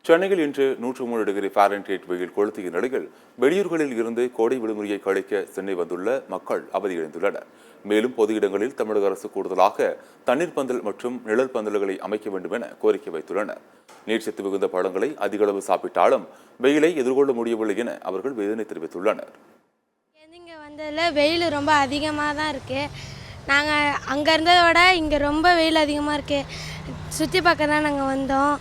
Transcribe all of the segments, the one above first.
சென்னையில் இன்று 103 degree Fahrenheit வெயில் கொளுத்திய நிலையில் வெளியூர்களில் இருந்து கோடை விடுமுறையை கழிக்க சென்னை வந்துள்ள மக்கள் அவதியடைந்துள்ளனர். மேலும் பொது இடங்களில் தமிழக அரசு கூடுதலாக தண்ணீர் பந்தல் மற்றும் நிழல் பந்தல்களை அமைக்க வேண்டும் என கோரிக்கை வைத்துள்ளனர். நீர்ச்சத்து மிகுந்த பழங்களை அதிக அளவு சாப்பிட்டாலும் வெயிலை எதிர்கொள்ள முடியவில்லை என அவர்கள் வேதனை தெரிவித்துள்ளனர். இங்கே வந்ததில் வெயில் ரொம்ப அதிகமாக தான் இருக்குது. நாங்கள் அங்கே இருந்ததை விட இங்கே ரொம்ப வெயில் அதிகமாக இருக்குது. சுற்றி பார்க்க தான் நாங்கள் வந்தோம்.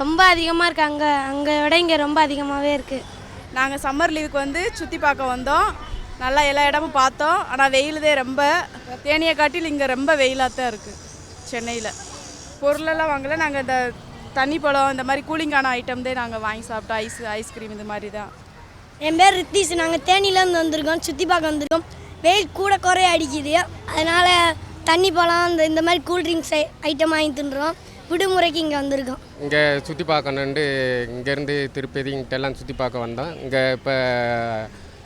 ரொம்ப அதிகமாக இருக்குது. அங்கே விட இங்கே ரொம்ப அதிகமாகவே இருக்குது. நாங்கள் சம்மர் லீவுக்கு வந்து சுற்றி பார்க்க வந்தோம். நல்லா எல்லா இடமும் பார்த்தோம். ஆனால் வெயிலுதே ரொம்ப தேனியை காட்டில் இங்கே ரொம்ப வெயிலாக தான் இருக்குது. சென்னையில் பொருளெல்லாம் வாங்கலை. நாங்கள் இந்த தண்ணி பழம் இந்த மாதிரி கூலிங்கான ஐட்டம் தான் நாங்கள் வாங்கி சாப்பிட்டோம். ஐஸ்கிரீம் இந்த மாதிரி தான். என் பேர் ரித்தீஷ். நாங்கள் தேனியிலேருந்து வந்திருக்கோம். சுற்றி பார்க்க வந்திருக்கோம். வெயில் கூட குறைய அடிக்குது. அதனால் தண்ணி பழம் இந்த மாதிரி கூல்ட்ரிங்க்ஸ் ஐட்டம் வாங்கி தின்றோம். விடுமுறைக்கு இங்கே வந்திருக்கோம். இங்கே சுற்றி பார்க்கணுன்ட்டு இங்கேருந்து திருப்பதி இங்கிட்டெல்லாம் சுற்றி பார்க்க வந்தோம். இங்கே இப்போ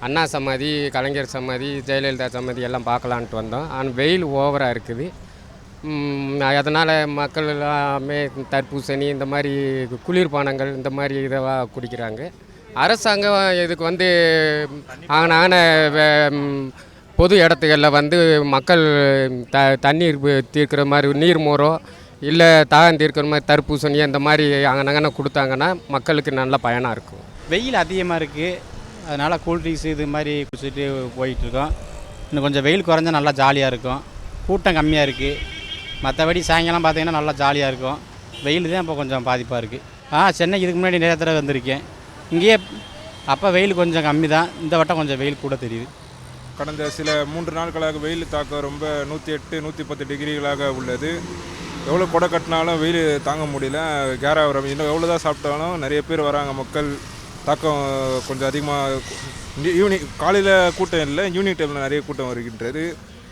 அண்ணா சமாதி, கலைஞர் சமாதி, ஜெயலலிதா சமாதி எல்லாம் பார்க்கலான்ட்டு வந்தோம். ஆனால் வெயில் ஓவராக இருக்குது. அதனால் மக்கள் எல்லாமே தர்பூசணி இந்த மாதிரி குளிர்பானங்கள் இந்த மாதிரி இதெல்லாம் குடிக்கிறாங்க. அரசாங்கம் இதுக்கு வந்து ஆன பொது இடத்துகளில் வந்து மக்கள் தண்ணீர் தீர்க்கிற மாதிரி நீர் மோரோ இல்லை தாகம் தீர்க்கிற மாதிரி தர்பூசணி அந்த மாதிரி அங்கனங்கன்னு கொடுத்தாங்கன்னா மக்களுக்கு நல்ல பயனாக இருக்கும். வெயில் அதிகமாக இருக்குது. அதனால் கூல்ட்ரிங்க்ஸ் இது மாதிரி குடிச்சிட்டு போயிட்டுருக்கோம். இன்னும் கொஞ்சம் வெயில் குறைஞ்சா நல்லா ஜாலியாக இருக்கும். கூட்டம் கம்மியாக இருக்குது. மற்றபடி சாயங்காலம் பார்த்திங்கன்னா நல்லா ஜாலியாக இருக்கும். வெயில் தான் இப்போ கொஞ்சம் பாதிப்பாக இருக்குது. சென்னை இதுக்கு முன்னாடி நிறைய தடவை வந்திருக்கேன். இங்கேயே அப்போ வெயில் கொஞ்சம் கம்மி தான். இந்த வட்டம் கொஞ்சம் வெயில் கூட தெரியுது. கடந்த சில 3 நாட்களாக வெயில் தாக்கம் ரொம்ப 108, 110 டிகிரிகளாக உள்ளது. எவ்வளோ கொடை கட்டினாலும் வெயில் தாங்க முடியல. கேரா வர இன்னும் எவ்வளோ தான் சாப்பிட்டாலும் நிறைய பேர் வராங்க. மக்கள் தாக்கம் கொஞ்சம் அதிகமாக. ஈவினிங் காலையில் கூட்டம் இல்லை, ஈவினிங் டைமில் நிறைய கூட்டம் வருகின்றது.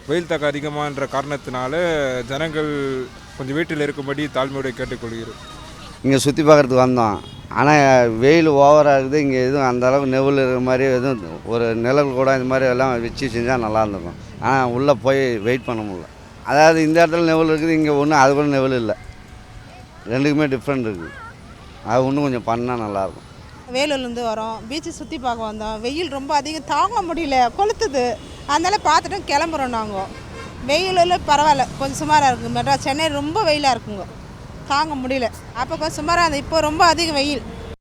வெயில் தாக்கம் அதிகமாகன்ற காரணத்தினால ஜனங்கள் கொஞ்சம் வீட்டில் இருக்கும்படி தாழ்மையோடு கேட்டுக்கொள்கிறோம். இங்கே சுற்றி பார்க்குறதுக்கு வந்தோம். ஆனால் வெயில் ஓவராக இருக்குது. இங்கே எதுவும் அந்தளவுக்கு நெவில் இருக்கிற மாதிரி எதுவும் ஒரு நிழல் கூட இந்த மாதிரி எல்லாம் வச்சு செஞ்சால் நல்லா இருந்திருக்கும். ஆனால் உள்ளே போய் வெயிட் பண்ண முடியல. அதாவது இந்த இடத்துல நெவில் இருக்குது, இங்கே ஒன்றும் அது கூட நெவில் இல்லை. ரெண்டுக்குமே டிஃப்ரெண்ட் இருக்குது. அது இன்னும் கொஞ்சம் பண்ணால் நல்லாயிருக்கும். வேலூர்லேருந்து வரோம். பீச்சு சுற்றி பார்க்க வந்தோம். வெயில் ரொம்ப அதிகம் தாங்க முடியல, கொளுத்துது. அதனால பார்த்துட்டு கிளம்புறோம். நாங்கள் வெயிலில் பரவாயில்ல, கொஞ்சம் சுமாராக இருக்குது. மெட்ராஸ் சென்னை ரொம்ப வெயிலாக இருக்குங்க, தாங்க முடியல. அப்போ கொஞ்சம் சுமாராக இருந்தது. இப்போ ரொம்ப அதிகம் வெயில்.